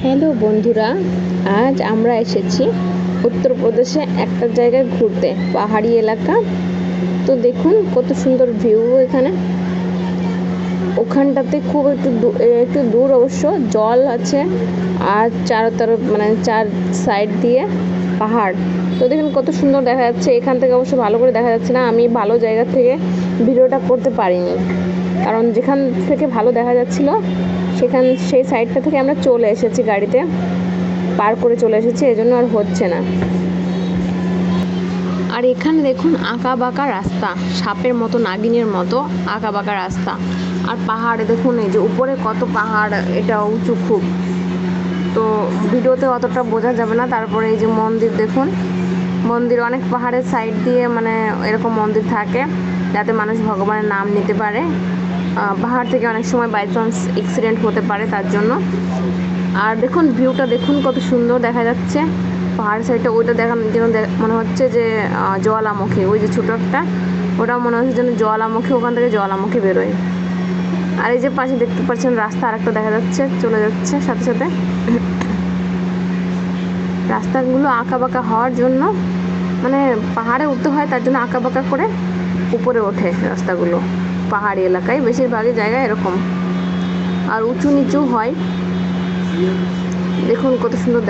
Hello বন্ধুরা, আজ আমরা এসেছি উত্তরপ্রদেশে একটা জায়গায় ঘুরতে, পাহাড়ি এলাকা। তো দেখুন কত সুন্দর ভিউ এখানে। ওখানটাতে খুব একটু দূর অবশ্য জল আছে, আর চার সাইড দিয়ে পাহাড়। তো দেখুন কত সুন্দর দেখা যাচ্ছে। এখান থেকে অবশ্য ভালো করে দেখা যাচ্ছে না, আমি ভালো জায়গা থেকে ভিডিওটা করতে পারিনি, কারণ যেখান থেকে ভালো দেখা যাচ্ছিল সেই সাইডটা থেকে আমরা চলে এসেছি, গাড়িতে পার করে চলে এসেছি, এজন্য আর হচ্ছে না। আর এখানে দেখুন আঁকা বাঁকা রাস্তা, সাপের মতো, নাগিনের মতো আঁকা বাঁকা রাস্তা। আর পাহাড়ে দেখুন, এই যে উপরে কত পাহাড়, এটা উঁচু খুব। তো ভিডিওতে অতটা বোঝা যাবে না। তারপরে এই যে মন্দির দেখুন, মন্দির অনেক পাহাড়ের সাইড দিয়ে এরকম মন্দির থাকে, যাতে মানুষ ভগবানের নাম নিতে পারে। পাহাড় থেকে অনেক সময় বাই চান্স অ্যাক্সিডেন্ট হতে পারে, তার জন্য। আর দেখুন ভিউটা দেখুন কত সুন্দর দেখা যাচ্ছে। পাহাড় সাইডটা ওইটা যেন মনে হচ্ছে যে জলামুখী, ওই যে ছোটো একটা, ওটাও মনে হচ্ছে যেন জলামুখী, ওখান থেকে জলামুখী বেরোয়। আর এই যে পাশে দেখতে পাচ্ছেন রাস্তা আরেকটা দেখা যাচ্ছে, চলে যাচ্ছে সাথে সাথে। রাস্তাগুলো আঁকা বাঁকা হওয়ার জন্য, পাহাড়ে উঠতে হয়, তার জন্য আঁকা বাঁকা করে উপরে ওঠে রাস্তাগুলো। পাহাড়ি এলাকায় বেশিরভাগই জায়গায় এরকম, আর উঁচু নিচু হয়। দেখুন কত সুন্দর